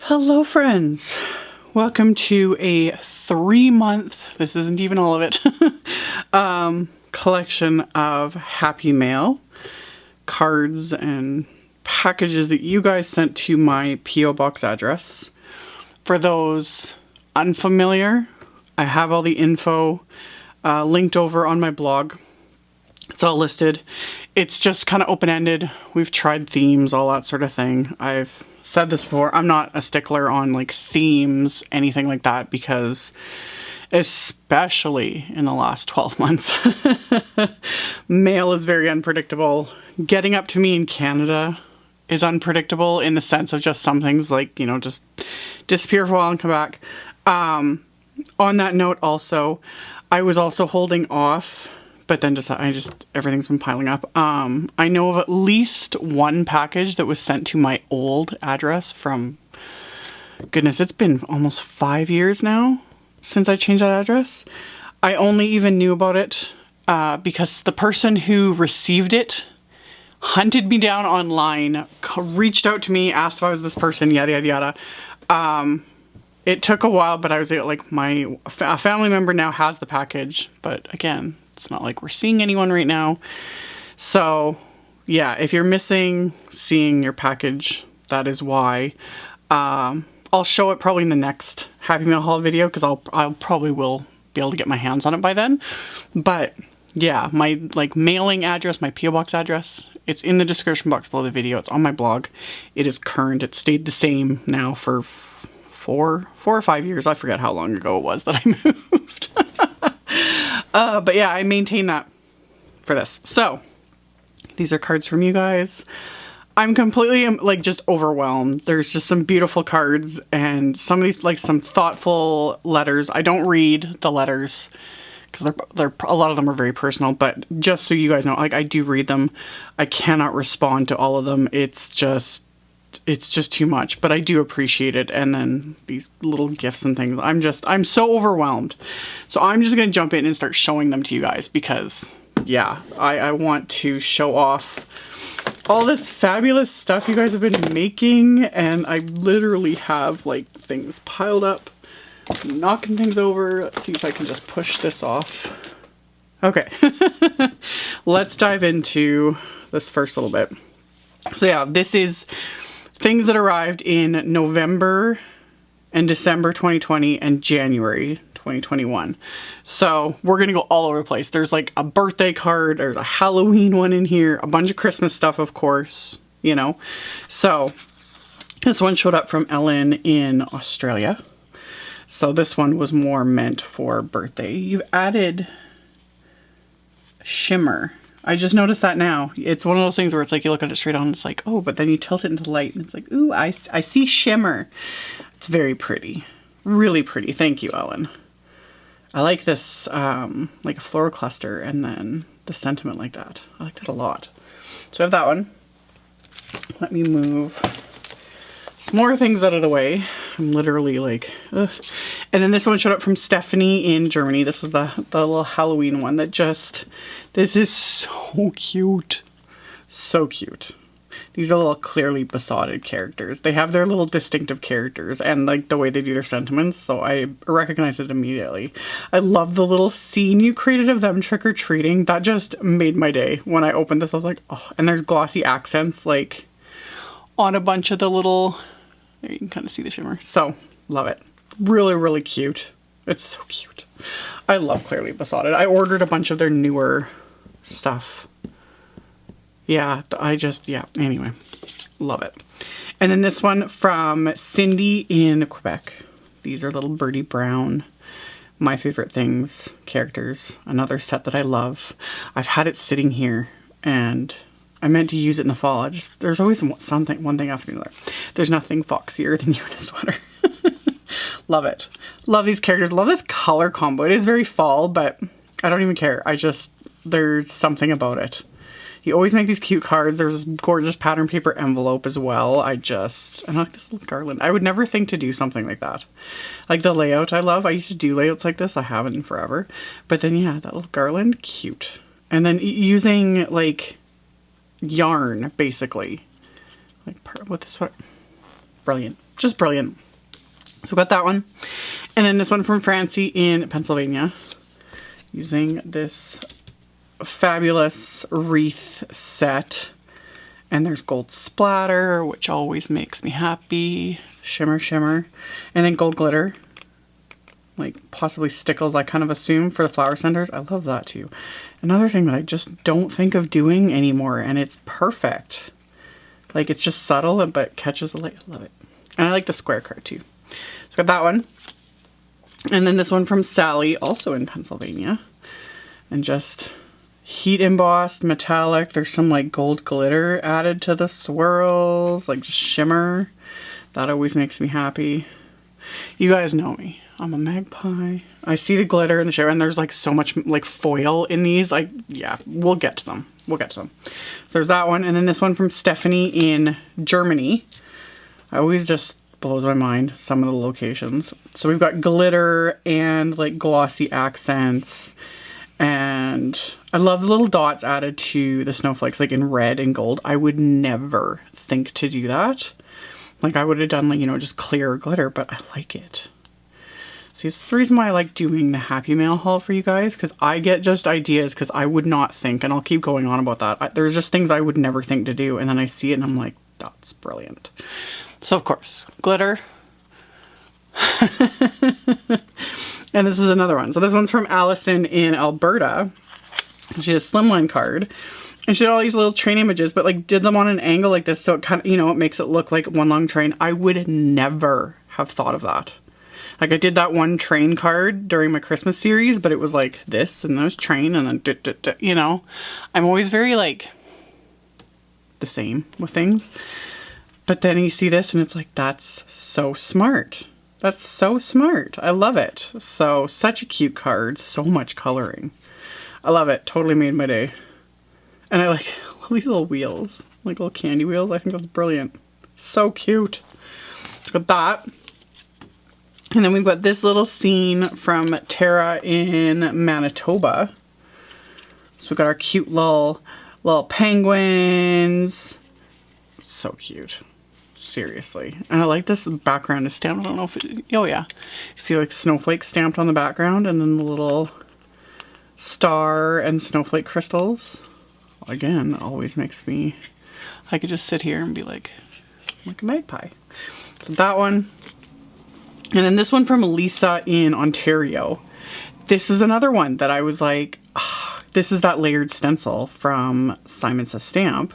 Hello friends, welcome to a 3-month, this isn't even all of it, collection of Happy Mail cards and packages that you guys sent to my P.O. Box address. For those unfamiliar, I have all the info linked over on my blog. It's all listed. It's just kind of open-ended. We've tried themes, all that sort of thing. I've said this before, I'm not a stickler on like themes, anything like that, because especially in the last 12 months, mail is very unpredictable. Getting up to me in Canada is unpredictable in the sense of just some things like, you know, just disappear for a while and come back. On that note also, I was also holding off, but then everything's been piling up. I know of at least one package that was sent to my old address from, goodness, it's been almost 5 years now since I changed that address. I only even knew about it because the person who received it hunted me down online, reached out to me, asked if I was this person, yada, yada, yada. It took a while, but I was like, a family member now has the package, but again, it's not like we're seeing anyone right now. So yeah, if you're missing seeing your package, that is why. I'll show it probably in the next Happy Mail haul video, because I'll probably will be able to get my hands on it by then. But yeah, my mailing address, my P.O. Box address, it's in the description box below the video. It's on my blog. It is current. It stayed the same now for four or 5 years. I forget how long ago it was that I moved. But yeah, I maintain that for this. So these are cards from you guys. I'm completely just overwhelmed. There's just some beautiful cards and some of these some thoughtful letters. I don't read the letters because they're a lot of them are very personal, but just so you guys know, I do read them. I cannot respond to all of them. It's just too much, but I do appreciate it. And then these little gifts and things, I'm so overwhelmed. So I'm just going to jump in and start showing them to you guys because yeah, I want to show off all this fabulous stuff you guys have been making. And I literally have things piled up, knocking things over. Let's see if I can just push this off. Okay. Let's dive into this first little bit. So yeah, this is things that arrived in November and December 2020 and January 2021. So we're going to go all over the place. There's a birthday card, there's a Halloween one in here, a bunch of Christmas stuff, of course, you know. So this one showed up from Ellen in Australia. So this one was more meant for birthday. You've added shimmer. I just noticed that now. It's one of those things where it's you look at it straight on and it's oh, but then you tilt it into the light and it's ooh, I see shimmer. It's very pretty. Really pretty. Thank you, Ellen. I like this, a floral cluster and then the sentiment like that. I like that a lot. So I have that one. Let me move some more things out of the way. I'm literally ugh. And then this one showed up from Stephanie in Germany. This was the little Halloween one that this is so cute. So cute. These are little clearly besotted characters. They have their little distinctive characters and the way they do their sentiments. So I recognize it immediately. I love the little scene you created of them trick-or-treating. That just made my day. When I opened this, I was like, oh, and there's glossy accents on a bunch of the little, there you can kind of see the shimmer. So love it. Really, really cute. It's so cute. I love Clearly Besotted. I ordered a bunch of their newer stuff. Yeah, anyway, love it. And then this one from Cindy in Quebec. These are little Birdie Brown, My Favorite Things characters. Another set that I love. I've had it sitting here and I meant to use it in the fall. There's always one thing after another. There's nothing foxier than you in a sweater. Love it. Love these characters. Love this color combo. It is very fall, but I don't even care. There's something about it. You always make these cute cards. There's this gorgeous pattern paper envelope as well. I like this little garland. I would never think to do something like that. Like the layout I love. I used to do layouts like this. I haven't in forever. But then yeah, that little garland, cute. And then using yarn basically. With this sweater. Brilliant. just brilliant. So got that one. And then this one from Francie in Pennsylvania, using this fabulous wreath set. And there's gold splatter, which always makes me happy. Shimmer, shimmer. And then gold glitter. Like possibly stickles, I kind of assume, for the flower centers. I love that too. Another thing that I just don't think of doing anymore, and it's perfect. Like, it's just subtle, but catches the light. I love it. And I like the square card too. So got that one. And then this one from Sally, also in Pennsylvania. And just heat embossed, metallic. There's some like gold glitter added to the swirls, like just shimmer. That always makes me happy. You guys know me. I'm a magpie. I see the glitter in the show, and there's like so much like foil in these. Like, yeah, we'll get to them. We'll get to them. So there's that one. And then this one from Stephanie in Germany. I always just blows my mind, some of the locations. So we've got glitter and like glossy accents. And I love the little dots added to the snowflakes, like in red and gold. I would never think to do that. Like, I would have done like, you know, just clear glitter, but I like it. See, it's the reason why I like doing the Happy Mail haul for you guys, because I get just ideas, because I would not think, and I'll keep going on about that. There's just things I would never think to do, and then I see it and I'm like, that's brilliant. So of course, glitter. And this is another one. So this one's from Allison in Alberta. She has a slimline card. And she did all these little train images, but like did them on an angle like this, so it kind of, you know, it makes it look like one long train. I would never have thought of that. Like, I did that one train card during my Christmas series, but it was like this, and there's train, and then, you know. I'm always very, like, the same with things. But then you see this, and it's like, that's so smart. That's so smart. I love it. So, such a cute card. So much coloring. I love it. Totally made my day. And I like all these little wheels, like little candy wheels. I think that's brilliant. So cute. Got that. And then we've got this little scene from Tara in Manitoba. So we've got our cute little penguins. So cute. Seriously. And I like this background is stamped. I don't know if it, oh yeah. You see like snowflakes stamped on the background, and then the little star and snowflake crystals. Again, always makes me, I could just sit here and be like a magpie. So that one. And then this one from Lisa in Ontario. This is another one that I was like, oh, this is that layered stencil from Simon Says Stamp.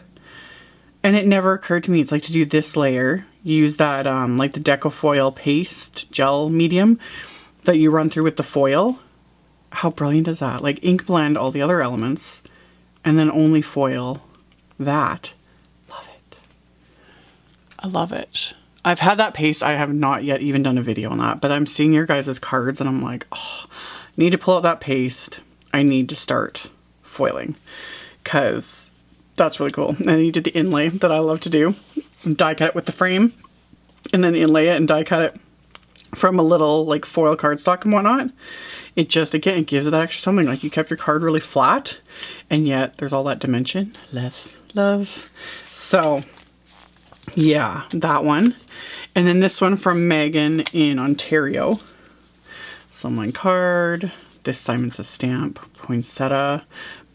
And it never occurred to me, it's like to do this layer, use that like the Decofoil paste gel medium that you run through with the foil. How brilliant is that? Like ink blend all the other elements and then only foil that. Love it. I love it. I've had that paste. I have not yet even done a video on that, but I'm seeing your guys' cards and I'm like, oh, I need to pull out that paste. I need to start foiling because that's really cool. And then you did the inlay that I love to do. Die cut it with the frame and then inlay it and die cut it from a little like foil cardstock and whatnot. It just, again, it gives it that extra something. Like you kept your card really flat and yet there's all that dimension. Love. So yeah, that one. And then this one from Megan in Ontario. Slimline card. This Simon Says Stamp. Poinsettia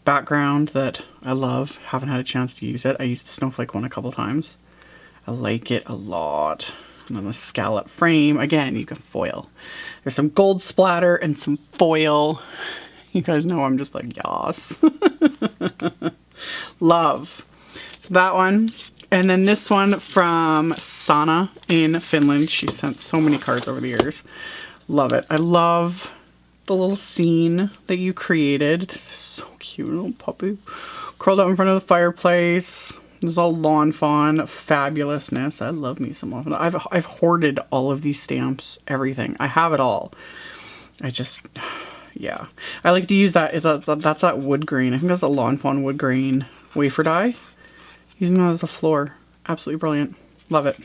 background that I love. Haven't had a chance to use it. I used the snowflake one a couple times. I like it a lot. And then the scallop frame. Again, you can foil. There's some gold splatter and some foil. You guys know I'm just like, yas. Love. So that one. And then this one from Sana in Finland. She sent so many cards over the years. Love it. I love the little scene that you created. This is so cute. Little puppy curled up in front of the fireplace. This is all lawn fawn fabulousness. I love me some lawn fawn. I've hoarded all of these stamps, everything. I have it all. I just, yeah. I like to use that. That's that wood grain. I think that's a lawn fawn wood grain wafer die. Using that as a floor. Absolutely brilliant. Love it.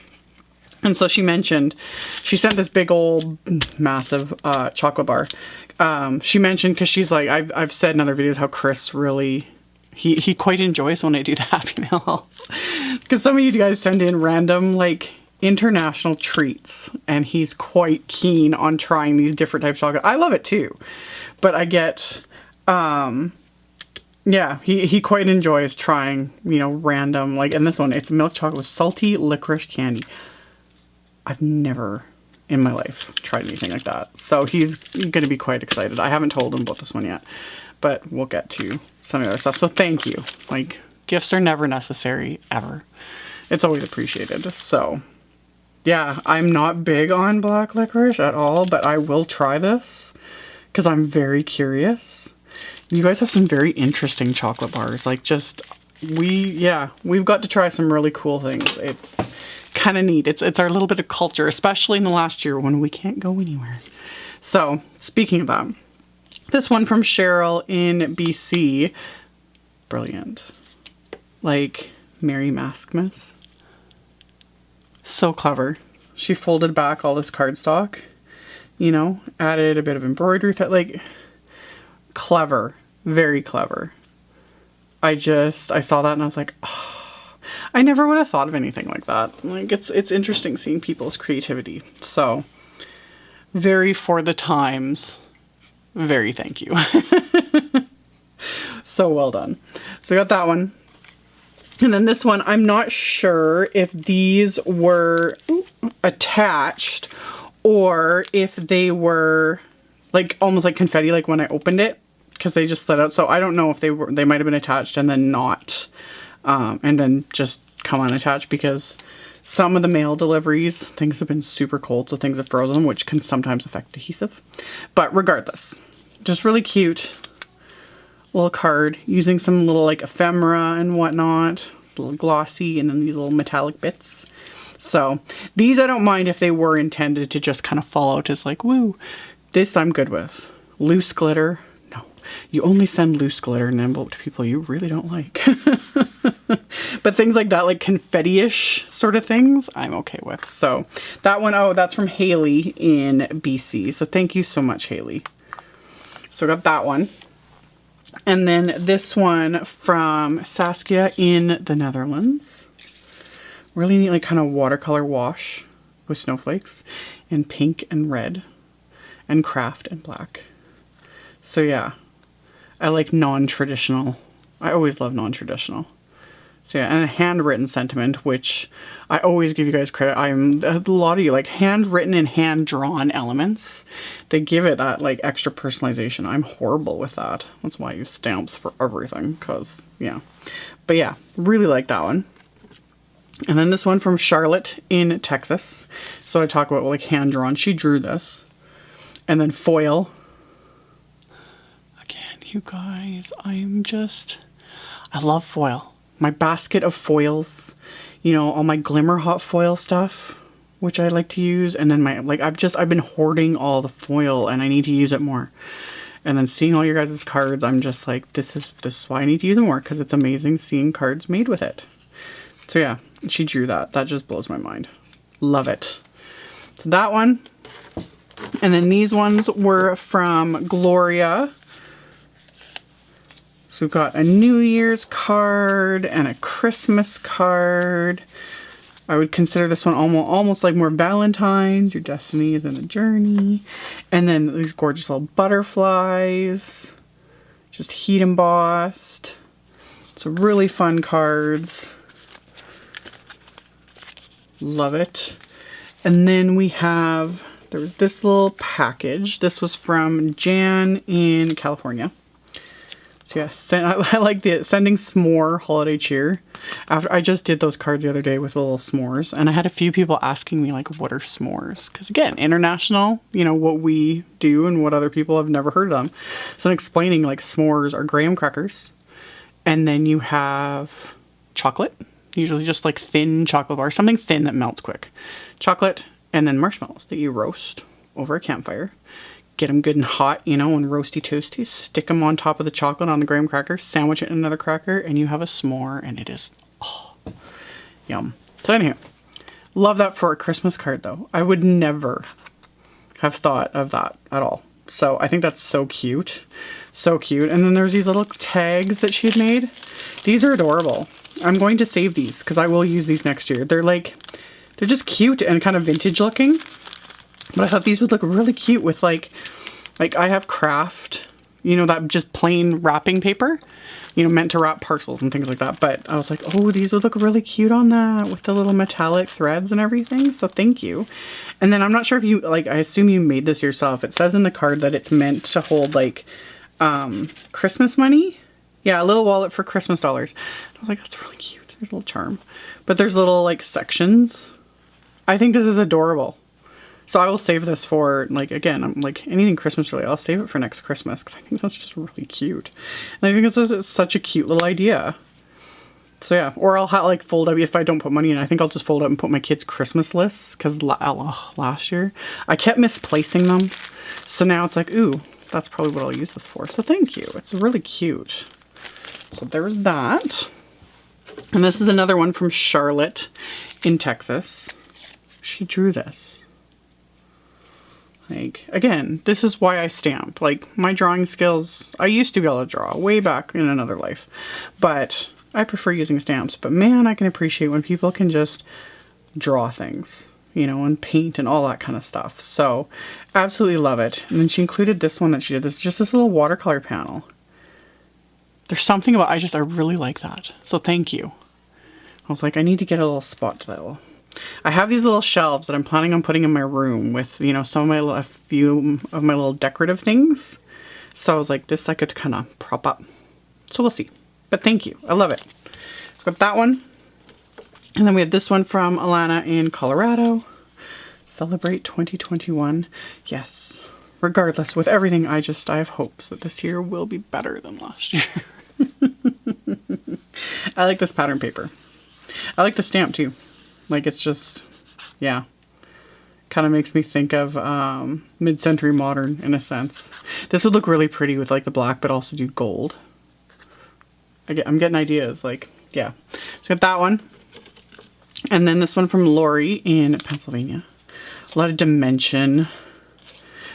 And so she mentioned, she sent this big old massive chocolate bar. She mentioned, because she's like, I've said in other videos how Chris really, he quite enjoys when I do the Happy Mail hauls. Because some of you guys send in random like international treats, and he's quite keen on trying these different types of chocolate. I love it too, but I get, yeah, he quite enjoys trying, you know, random, like, and this one, it's milk chocolate with salty licorice candy. I've never in my life tried anything like that. So he's going to be quite excited. I haven't told him about this one yet, but we'll get to some of the other stuff. So thank you. Like, gifts are never necessary, ever. It's always appreciated. So yeah, I'm not big on black licorice at all, but I will try this because I'm very curious. You guys have some very interesting chocolate bars. Like, just, we've got to try some really cool things. It's kind of neat. It's our little bit of culture, especially in the last year when we can't go anywhere. So speaking of that, this one from Cheryl in BC, brilliant. Like, Merry Maskmas. So clever. She folded back all this cardstock, you know, added a bit of embroidery, like, clever, very clever. I saw that and I was like, oh, I never would have thought of anything like that. Like, it's interesting seeing people's creativity. So, very for the times. Very thank you. So well done. So we got that one. And then this one, I'm not sure if these were attached or if they were like almost like confetti, like when I opened it, because they just slid out. So I don't know if they might have been attached and then not, and then just come unattached, because some of the mail deliveries, things have been super cold, so things have frozen, which can sometimes affect adhesive. But regardless, just really cute little card using some little like ephemera and whatnot. It's a little glossy, and then these little metallic bits. So these I don't mind if they were intended to just kind of fall out as like, woo. This I'm good with. Loose glitter, no. You only send loose glitter in an envelope to people you really don't like. But things like that, like confetti-ish sort of things, I'm okay with. So that one, oh, that's from Haley in BC. So thank you so much, Haley. So I got that one. And then this one from Saskia in the Netherlands. Really neat, like kind of watercolor wash with snowflakes in pink and red and craft and black. So yeah, I like non-traditional. I always love non-traditional. So yeah, and a handwritten sentiment, which I always give you guys credit. A lot of you like handwritten and hand-drawn elements. They give it that like extra personalization. I'm horrible with that. That's why I use stamps for everything, cause yeah. But yeah, really like that one. And then this one from Charlotte in Texas. So I talk about like hand-drawn. She drew this. And then foil. Again, you guys, I love foil. My basket of foils, you know, all my Glimmer Hot foil stuff, which I like to use. And then my, like, I've been hoarding all the foil and I need to use it more. And then seeing all your guys' cards, I'm just like, this is why I need to use it more, because it's amazing seeing cards made with it. So yeah, she drew that. That just blows my mind. Love it. So that one. And then these ones were from Gloria. So we've got a New Year's card and a Christmas card. I would consider this one almost like more Valentine's. Your destiny is in a journey. And then these gorgeous little butterflies. Just heat embossed. So really fun cards. Love it. And then we have, there was this little package. This was from Jan in California. So yeah, I like the sending s'more holiday cheer. After I just did those cards the other day with little s'mores, and I had a few people asking me like, what are s'mores? Because again, international, you know, what we do and what other people have never heard of them. So I'm explaining like s'mores are graham crackers, and then you have chocolate, usually just like thin chocolate bar, something thin that melts quick. Chocolate, and then marshmallows that you roast over a campfire. Get them good and hot, you know, and roasty toasty. Stick them on top of the chocolate on the graham cracker, sandwich it in another cracker, and you have a s'more, and it is, oh, yum. So anyhow, love that for a Christmas card though. I would never have thought of that at all. So I think that's so cute. So cute. And then there's these little tags that she had made. These are adorable. I'm going to save these because I will use these next year. They're like They're just cute and kind of vintage looking. But I thought these would look really cute with like I have craft, you know, that just plain wrapping paper, you know, meant to wrap parcels and things like that. But I was like, oh, these would look really cute on that with the little metallic threads and everything. So thank you. And then I'm not sure if you, like, I assume you made this yourself. It says in the card that it's meant to hold like Christmas money. Yeah, a little wallet for Christmas dollars. I was like, that's really cute. There's a little charm. But there's little like sections. I think this is adorable. So I will save this for, like, again, I'm like, anything Christmas really, I'll save it for next Christmas because I think that's just really cute. And I think it's such a cute little idea. So yeah, or I'll like fold up, if I don't put money in, I think I'll just fold up and put my kids' Christmas lists because last year I kept misplacing them. So now it's like, ooh, that's probably what I'll use this for. So thank you. It's really cute. So there's that. And this is another one from Charlotte in Texas. She drew this. Like, again, this is why I stamp. Like, my drawing skills, I used to be able to draw way back in another life, but I prefer using stamps. But man, I can appreciate when people can just draw things, you know, and paint and all that kind of stuff. So, absolutely love it. And then she included this one that she did. This is just this little watercolor panel. There's something about, I really like that. So thank you. I was like, I need to get a little spot to that little. I have these little shelves that I'm planning on putting in my room with, you know, a few of my little decorative things. So I was like, this I could kind of prop up. So we'll see. But thank you. I love it. So got that one. And then we have this one from Alana in Colorado. Celebrate 2021. Yes. Regardless, with everything, I have hopes that this year will be better than last year. I like this pattern paper. I like the stamp too. Like, it's just, yeah, kind of makes me think of mid-century modern in a sense. This would look really pretty with like the black, but also do gold. I'm getting ideas, like, yeah. So got that one. And then this one from Lori in Pennsylvania. A lot of dimension.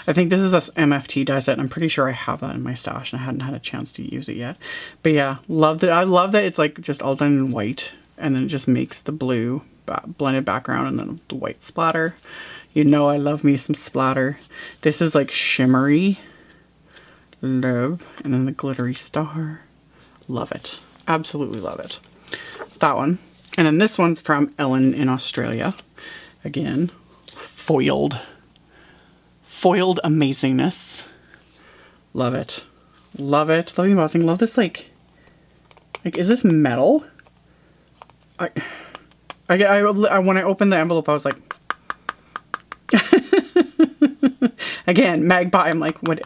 I think this is a MFT die set. I'm pretty sure I have that in my stash and I hadn't had a chance to use it yet. But yeah, love that. I love that it's like just all done in white and then it just makes the blue blended background and then the white splatter. You know I love me some splatter. This is like shimmery. Love. And then the glittery star. Love it. Absolutely love it. It's that one. And then this one's from Ellen in Australia. Again, foiled amazingness. Love it. Love it. Love embossing. Love this like is this metal? When I opened the envelope, I was like, again, magpie. I'm like, what?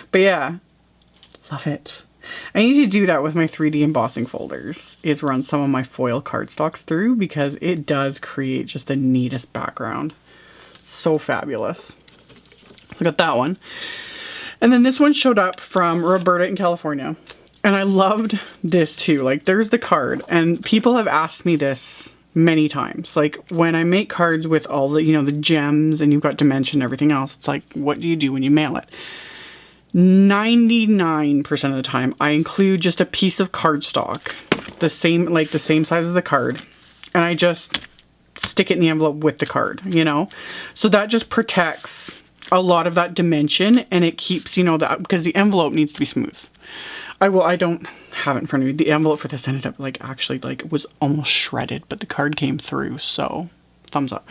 But yeah, love it. I need to do that with my 3D embossing folders, is run some of my foil cardstocks through because it does create just the neatest background. So fabulous. So I got that one. And then this one showed up from Roberta in California. And I loved this too. Like, there's the card, and people have asked me this many times. Like, when I make cards with all the, you know, the gems and you've got dimension and everything else, it's like, what do you do when you mail it? 99% of the time, I include just a piece of cardstock, the same size as the card, and I just stick it in the envelope with the card, you know? So that just protects a lot of that dimension, and it keeps, you know, that, because the envelope needs to be smooth. I don't have it in front of me. The envelope for this ended up like actually like it was almost shredded, but the card came through, so thumbs up.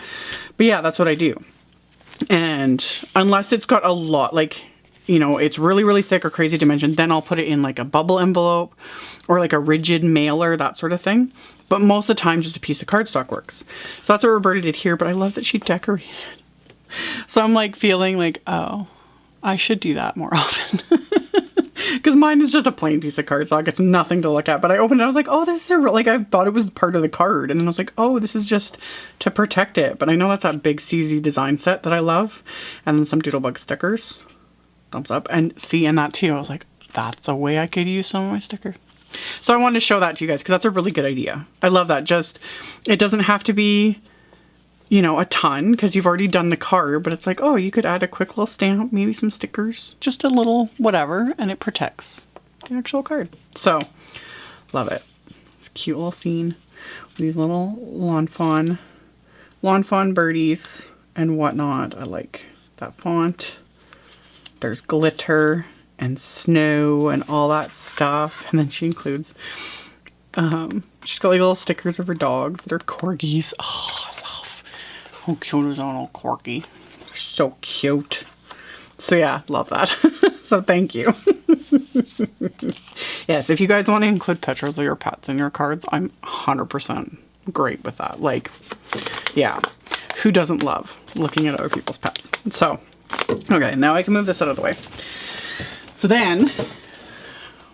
But yeah, that's what I do. And unless it's got a lot, like, you know, it's really, really thick or crazy dimension, then I'll put it in like a bubble envelope or like a rigid mailer, that sort of thing. But most of the time, just a piece of cardstock works. So that's what Roberta did here, but I love that she decorated. So I'm like feeling like, oh, I should do that more often. Because mine is just a plain piece of cardstock. It's nothing to look at. But I opened it, I was like, oh, this is like, I thought it was part of the card. And then I was like, oh, this is just to protect it. But I know that's that big CZ design set that I love. And then some Doodlebug stickers. Thumbs up. And see, and that too, I was like, that's a way I could use some of my stickers. So I wanted to show that to you guys because that's a really good idea. I love that. Just, it doesn't have to be, you know, a ton because you've already done the card, but it's like, oh, you could add a quick little stamp, maybe some stickers, just a little whatever, and it protects the actual card. So, love it. It's a cute little scene These little Lawn Fawn birdies and whatnot. I like that font. There's glitter and snow and all that stuff. And then she includes, she's got like little stickers of her dogs that are corgis. Oh, I love how cute is that little corgi. They're so cute. So yeah, love that. So thank you. Yes, if you guys want to include pictures of your pets in your cards, I'm 100% great with that. Like, yeah, who doesn't love looking at other people's pets? So, okay, now I can move this out of the way. So then,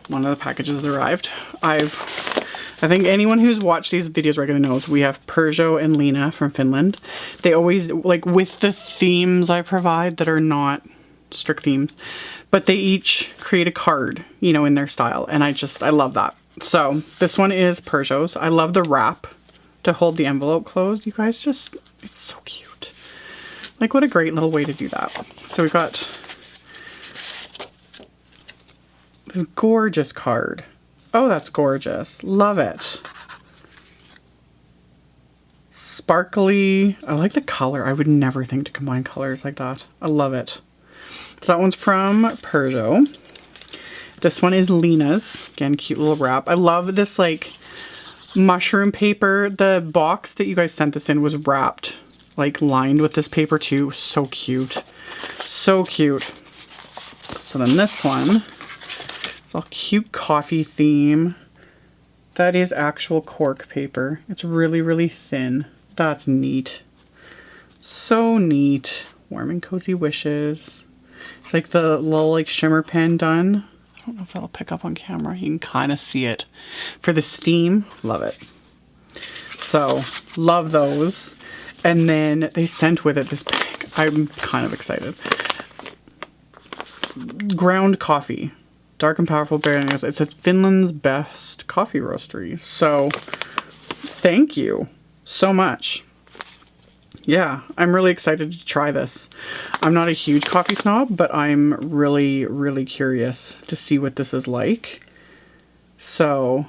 one of the packages that arrived. I think anyone who's watched these videos regularly knows we have Perjo and Lena from Finland. They always, like, with the themes I provide that are not strict themes, but they each create a card, you know, in their style, and I love that. So this one is Perjo's. I love the wrap to hold the envelope closed. You guys just, it's so cute. Like, what a great little way to do that. So we've got this gorgeous card. Oh, that's gorgeous. Love it. Sparkly. I like the color. I would never think to combine colors like that. I love it. So that one's from Perjo. This one is Lena's. Again, cute little wrap. I love this, like, mushroom paper. The box that you guys sent this in was wrapped, like, lined with this paper too. So cute. So cute. So then this one, it's all cute coffee theme. That is actual cork paper. It's really, really thin. That's neat. So neat. Warm and cozy wishes. It's like the little, like, shimmer pen done. I don't know if that'll pick up on camera. You can kind of see it. For the steam, love it. So, love those. And then they sent with it this bag. I'm kind of excited. Ground coffee. Dark and powerful berry. It's a Finland's best coffee roastery. So, thank you so much. Yeah, I'm really excited to try this. I'm not a huge coffee snob, but I'm really, really curious to see what this is like. So,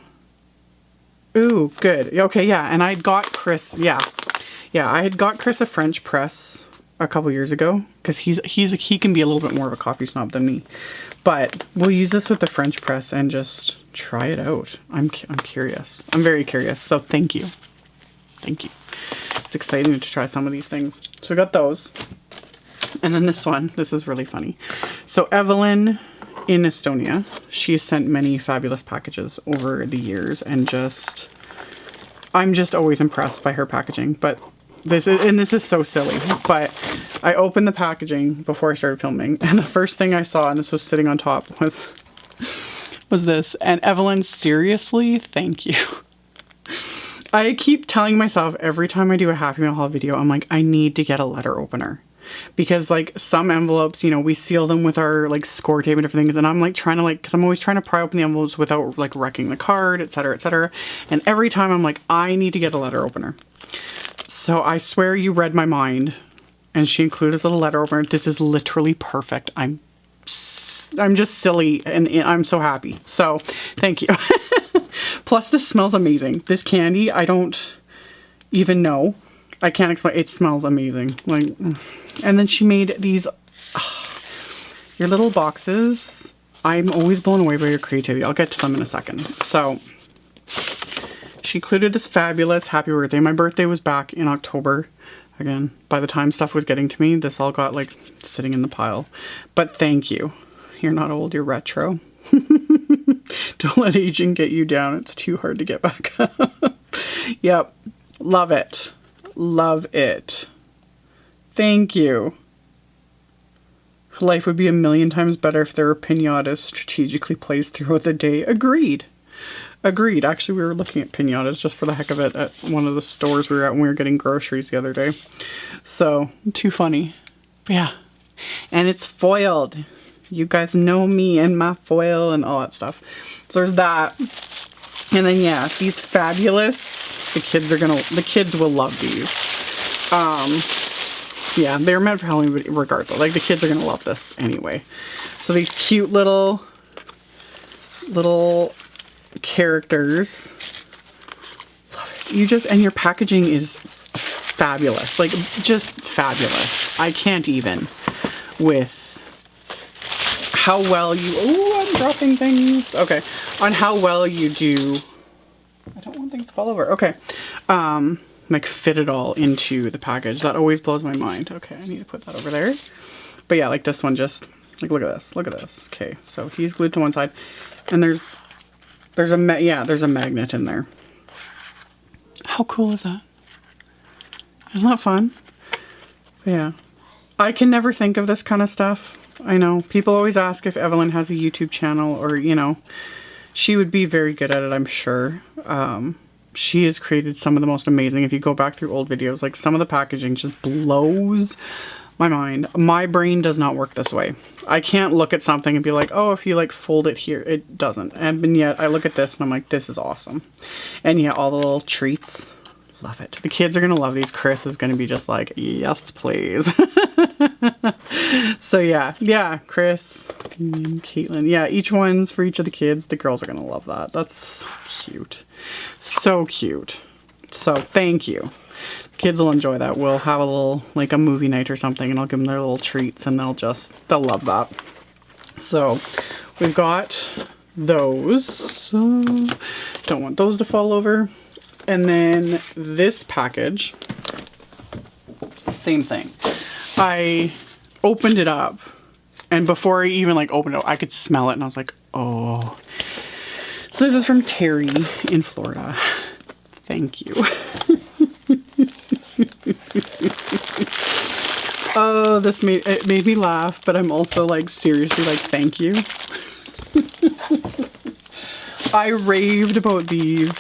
ooh, good. Okay, yeah, and I got Chris, yeah, I had got Chris a French press a couple years ago, because he can be a little bit more of a coffee snob than me. But we'll use this with the French press and just try it out. I'm curious. I'm very curious, so thank you. Thank you. It's exciting to try some of these things. So we got those. And then this one, this is really funny. So Evelyn in Estonia, she has sent many fabulous packages over the years, and I'm just always impressed by her packaging. But this is so silly, but I opened the packaging before I started filming, and the first thing I saw, and this was sitting on top, was this. And Evelyn, seriously, thank you. I keep telling myself every time I do a Happy Mail haul video, I'm like, I need to get a letter opener. Because, like, some envelopes, you know, we seal them with our, like, score tape and different things. And I'm, like, trying to, like, because I'm always trying to pry open the envelopes without, like, wrecking the card, etc., etc. And every time I'm like, I need to get a letter opener. So I swear you read my mind. And she included this little letter opener. This is literally perfect. I'm just silly, and I'm so happy. So, thank you. Plus, this smells amazing. This candy, I don't even know. I can't explain. It smells amazing. Like, and then she made these, your little boxes. I'm always blown away by your creativity. I'll get to them in a second. So, she included this fabulous happy birthday. My birthday was back in October. Again, by the time stuff was getting to me, this all got, like, sitting in the pile. But thank you. You're not old, you're retro. Don't let aging get you down. It's too hard to get back up. Yep. Love it. Love it. Thank you. Life would be a million times better if there were piñatas strategically placed throughout the day. Agreed. Agreed. Actually, we were looking at piñatas just for the heck of it at one of the stores we were at when we were getting groceries the other day. So, too funny. But yeah. And it's foiled. You guys know me and my foil and all that stuff. So there's that. And then, yeah, these fabulous, the kids will love these. Yeah, they're meant for Halloween regardless. Like, the kids are gonna love this anyway. So these cute little characters. Love it. you just, and your packaging is fabulous, like just fabulous. I can't even with how well you, oh, I'm dropping things. Okay. On how well you do, I don't want things to fall over. Okay. Like fit it all into the package. That always blows my mind. Okay. I need to put that over there. But yeah, like this one just, like look at this, look at this. Okay. So he's glued to one side and there's a magnet in there. How cool is that? Isn't that fun? Yeah. I can never think of this kind of stuff. I know. People always ask if Evelyn has a YouTube channel or, you know, she would be very good at it, I'm sure. She has created some of the most amazing, if you go back through old videos, like some of the packaging just blows my mind. My brain does not work this way. I can't look at something and be like, oh, if you like fold it here, it doesn't. And yet I look at this and I'm like, this is awesome. And yeah, all the little treats, love it. The kids are going to love these. Chris is going to be just like, yes, please. So yeah, Chris and Caitlin. Yeah, each one's for each of the kids. The girls are going to love that. That's so cute. So cute. So thank you. Kids will enjoy that. We'll have a little, like a movie night or something, and I'll give them their little treats and they'll love that. So we've got those. So don't want those to fall over. And then this package, same thing. I opened it up and before I even like opened it, I could smell it and I was like, oh. So this is from Terry in Florida. Thank you. Oh, it made me laugh, but I'm also like seriously like, thank you. I raved about these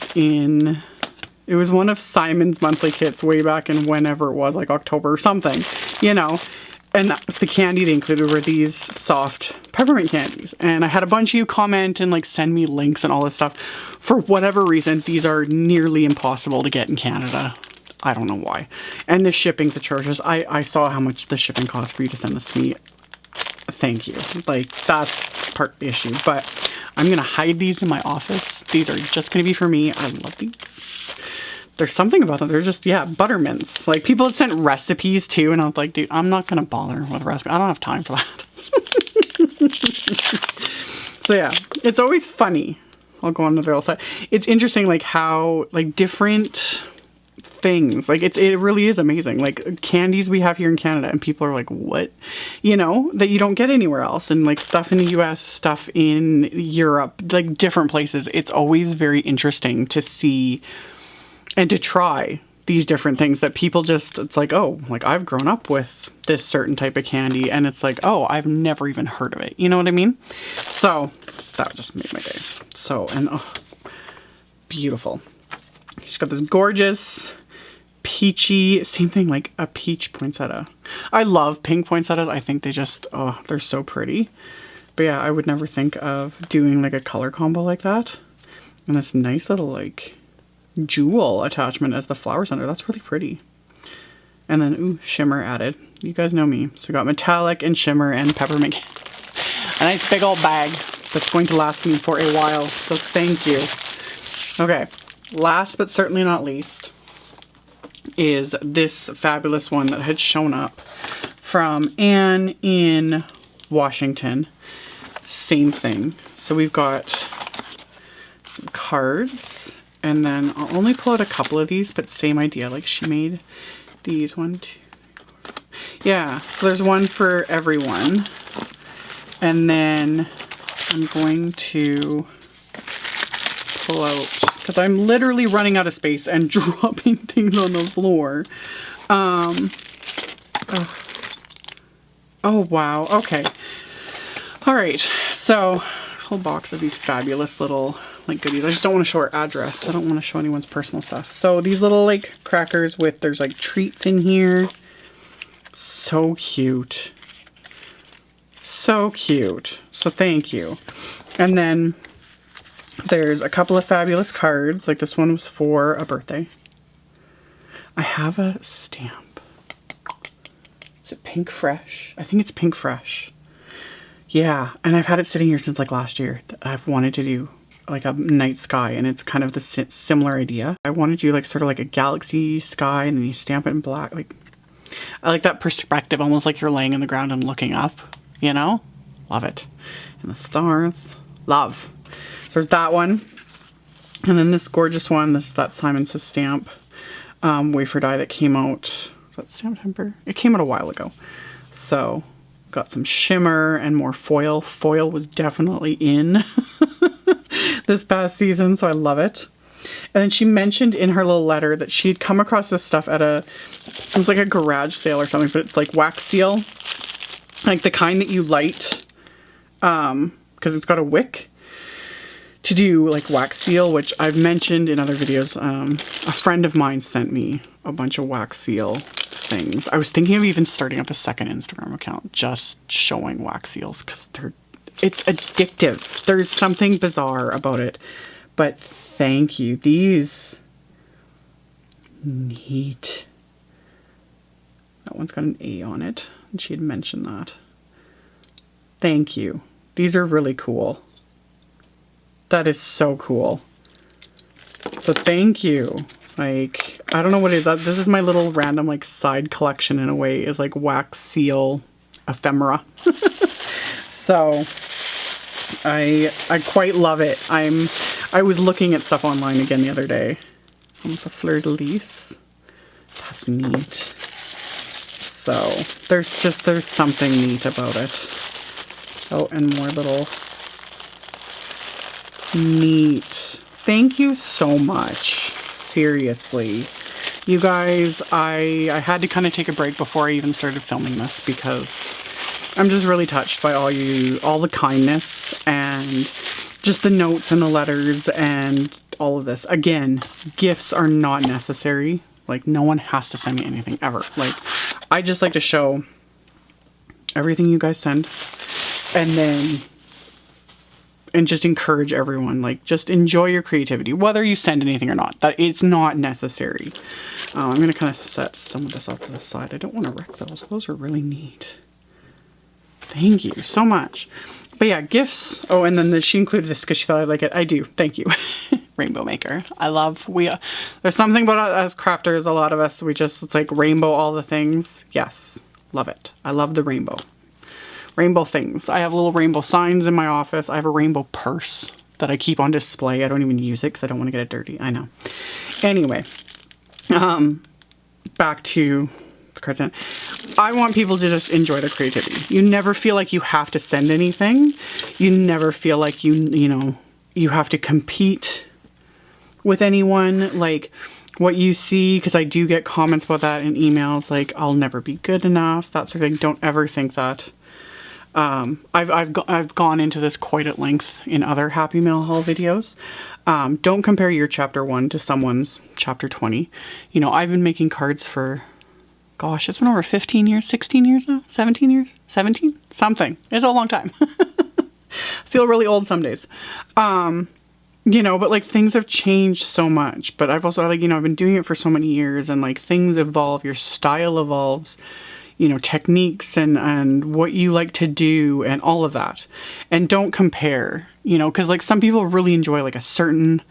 it was one of Simon's monthly kits way back in whenever it was, like October or something, you know, and that was the candy they included were these soft peppermint candies. And I had a bunch of you comment and like send me links and all this stuff. For whatever reason, these are nearly impossible to get in Canada. I don't know why. And the shipping's atrocious. I saw how much the shipping cost for you to send this to me. Thank you. Like, that's part of the issue. But I'm going to hide these in my office. These are just going to be for me. I love these. There's something about them. They're just, yeah, buttermints. Like, people had sent recipes too. And I was like, dude, I'm not going to bother with recipes. I don't have time for that. So yeah, it's always funny. I'll go on to the other side. It's interesting, like how, like different things, like it really is amazing. Like candies we have here in Canada and people are like, what? You know, that you don't get anywhere else. And like stuff in the US, stuff in Europe, like different places. It's always very interesting to see and to try these different things that people just, it's like, oh, like I've grown up with this certain type of candy and it's like, oh, I've never even heard of it. You know what I mean? So that just made my day. So, and oh, beautiful. She's got this gorgeous peachy, same thing, like a peach poinsettia. I love pink poinsettias. I think they just, oh, they're so pretty. But yeah, I would never think of doing like a color combo like that. And this nice little like jewel attachment as the flower center. That's really pretty. And then, ooh, shimmer added. You guys know me. So we got metallic and shimmer and peppermint. A nice big old bag that's going to last me for a while. So thank you. Okay. Last but certainly not least is this fabulous one that had shown up from Anne in Washington. Same thing. So we've got some cards. And then I'll only pull out a couple of these, but same idea. Like she made these 1, 2, 3, 4. Yeah, so there's one for everyone. And then I'm going to pull out, because I'm literally running out of space and dropping things on the floor. Oh wow, okay. All right, so whole box of these fabulous little like goodies. I just don't want to show our address. I don't want to show anyone's personal stuff. So these little like crackers with, there's like treats in here. So cute. So cute. So thank you. And then there's a couple of fabulous cards. Like this one was for a birthday. I have a stamp. Is it Pink Fresh? I think it's Pink Fresh. Yeah, and I've had it sitting here since like last year. I've wanted to do like a night sky, and it's kind of the similar idea. I wanted to do like sort of like a galaxy sky, and then you stamp it in black. Like, I like that perspective, almost like you're laying on the ground and looking up, you know? Love it. And the stars, love. So there's that one. And then this gorgeous one, that Simon Says stamp wafer die that came out. Is that Stamp Temper? It came out a while ago. So got some shimmer and more foil. Foil was definitely in this past season, so I love it. And then she mentioned in her little letter that she'd come across this stuff at it was like a garage sale or something, but it's like wax seal. Like the kind that you light, because it's got a wick to do like wax seal, which I've mentioned in other videos. A friend of mine sent me a bunch of wax seal things. I was thinking of even starting up a second Instagram account just showing wax seals, because it's addictive. There's something bizarre about it. But thank you. These, neat. That one's got an A on it, and she had mentioned that. Thank you. These are really cool. That is so cool. So thank you. Like, I don't know what it is. This is my little random like side collection in a way, is like wax seal ephemera. So I quite love it. I was looking at stuff online again the other day. Almost a fleur-de-lis. That's neat. So there's something neat about it. Oh, and more little neat. Thank you so much. Seriously. You guys, I had to kind of take a break before I even started filming this, because I'm just really touched by all the kindness and just the notes and the letters and all of this. Again, gifts are not necessary. Like, no one has to send me anything ever. Like, I just like to show everything you guys send, and just encourage everyone, like, just enjoy your creativity, whether you send anything or not. That it's not necessary. I'm gonna kind of set some of this off to the side. I don't want to wreck those. Those are really neat. Thank you so much. But yeah, gifts. Oh, and then she included this because she thought I'd like it. I do. Thank you. Rainbow maker. I love, there's something about us crafters, a lot of us, it's like rainbow all the things. Yes. Love it. I love the rainbow. Rainbow things. I have little rainbow signs in my office. I have a rainbow purse that I keep on display. I don't even use it because I don't want to get it dirty. I know. Anyway, back to the cards. I want people to just enjoy their creativity. You never feel like you have to send anything. You never feel like you have to compete with anyone. Like, what you see, because I do get comments about that in emails, like, I'll never be good enough, that sort of thing. Don't ever think that. I've gone into this quite at length in other Happy Mail haul videos. Don't compare your chapter 1 to someone's chapter 20. You know, I've been making cards for, gosh, it's been over 15 years, 16 years now, 17 years, 17, something. It's a long time. I feel really old some days. You know, but like, things have changed so much, but I've also, like, you know, I've been doing it for so many years, and like, things evolve, your style evolves, you know, techniques and what you like to do and all of that. And don't compare, you know, because like, some people really enjoy like a certain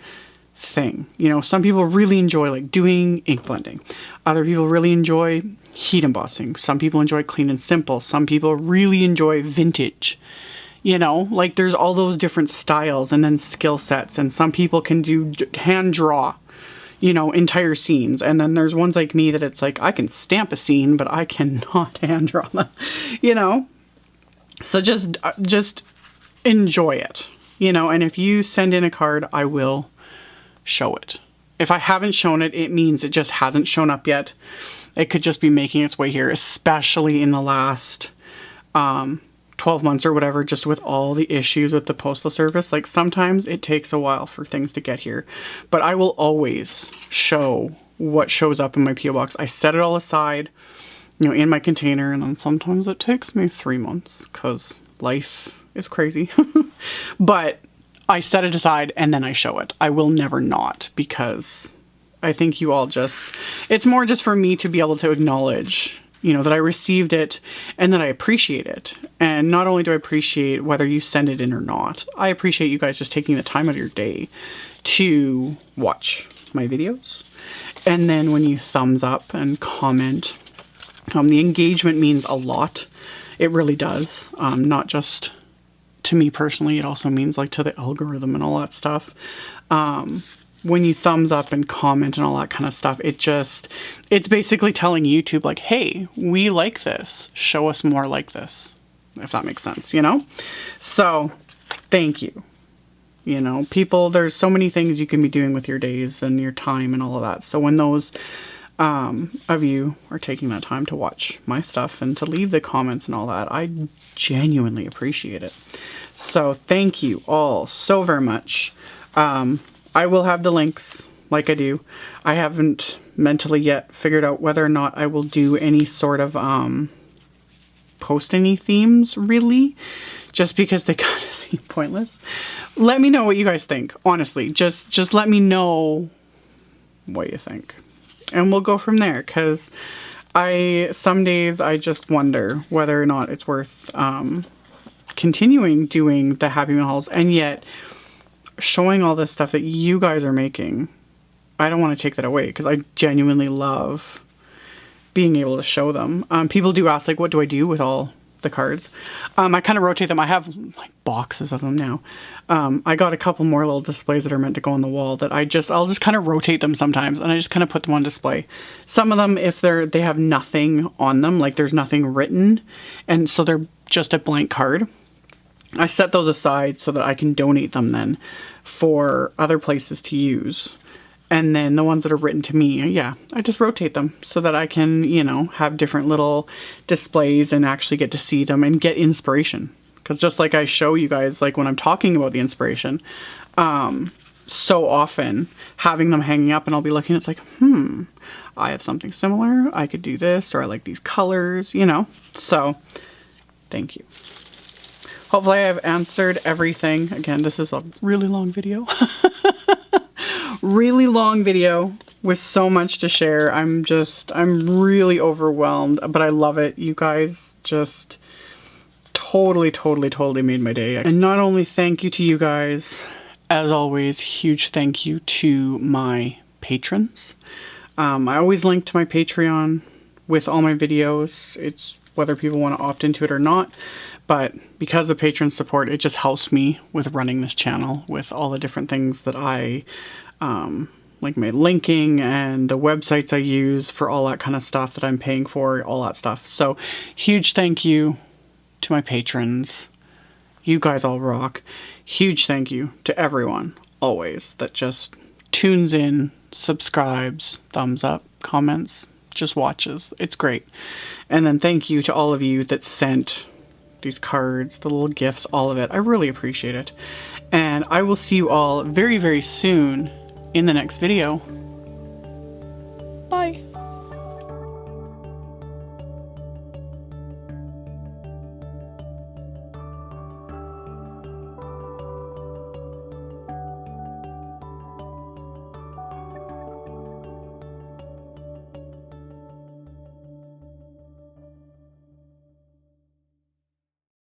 thing. You know, some people really enjoy like doing ink blending. Other people really enjoy heat embossing. Some people enjoy clean and simple. Some people really enjoy vintage. You know, like, there's all those different styles and then skill sets. And some people can do hand draw, you know, entire scenes. And then there's ones like me that it's like, I can stamp a scene, but I cannot hand draw them, you know? So just enjoy it, you know? And if you send in a card, I will show it. If I haven't shown it, it means it just hasn't shown up yet. It could just be making its way here, especially in the last 12 months or whatever, just with all the issues with the postal service. Like, sometimes it takes a while for things to get here, but I will always show what shows up in my P.O. box. I set it all aside, you know, in my container, and then sometimes it takes me 3 months because life is crazy. But I set it aside and then I show it. I will never not, because I think you all it's more just for me to be able to acknowledge you know, that I received it and that I appreciate it. And not only do I appreciate whether you send it in or not, I appreciate you guys just taking the time out of your day to watch my videos. And then when you thumbs up and comment, the engagement means a lot. It really does. Not just to me personally, it also means like to the algorithm and all that stuff. When you thumbs up and comment and all that kind of stuff, it's basically telling YouTube like, hey, we like this. Show us more like this, if that makes sense, you know? So thank you. You know, people, there's so many things you can be doing with your days and your time and all of that. So when those of you are taking that time to watch my stuff and to leave the comments and all that, I genuinely appreciate it. So thank you all so very much. I will have the links like I do. I haven't mentally yet figured out whether or not I will do any sort of post any themes really, just because they kind of seem pointless. Let me know what you guys think. Honestly, just let me know what you think. And we'll go from there, because some days I just wonder whether or not it's worth continuing doing the Happy Meal hauls, and yet showing all this stuff that you guys are making. I don't want to take that away, because I genuinely love being able to show them. People do ask, like, what do I do with all the cards? I kind of rotate them. I have like boxes of them now. I got a couple more little displays that are meant to go on the wall that I'll just kind of rotate them sometimes, and I just kind of put them on display. Some of them, if they have nothing on them, like there's nothing written, and so they're just a blank card, I set those aside so that I can donate them then for other places to use. And then the ones that are written to me, yeah, I just rotate them so that I can, you know, have different little displays and actually get to see them and get inspiration. Because just like I show you guys, like when I'm talking about the inspiration, so often having them hanging up and I'll be looking, it's like, I have something similar. I could do this, or I like these colors, you know. So thank you. Hopefully I have answered everything. Again, this is a really long video. Really long video with so much to share. I'm really overwhelmed, but I love it. You guys just totally made my day. And not only thank you to you guys, as always, huge thank you to my patrons. I always link to my Patreon with all my videos. It's whether people want to opt into it or not. But because of patron support, it just helps me with running this channel, with all the different things that I, like my linking and the websites I use for all that kind of stuff that I'm paying for, all that stuff. So huge thank you to my patrons. You guys all rock. Huge thank you to everyone, always, that just tunes in, subscribes, thumbs up, comments, just watches. It's great. And then thank you to all of you that sent these cards, the little gifts, all of it. I really appreciate it. And I will see you all very, very soon in the next video.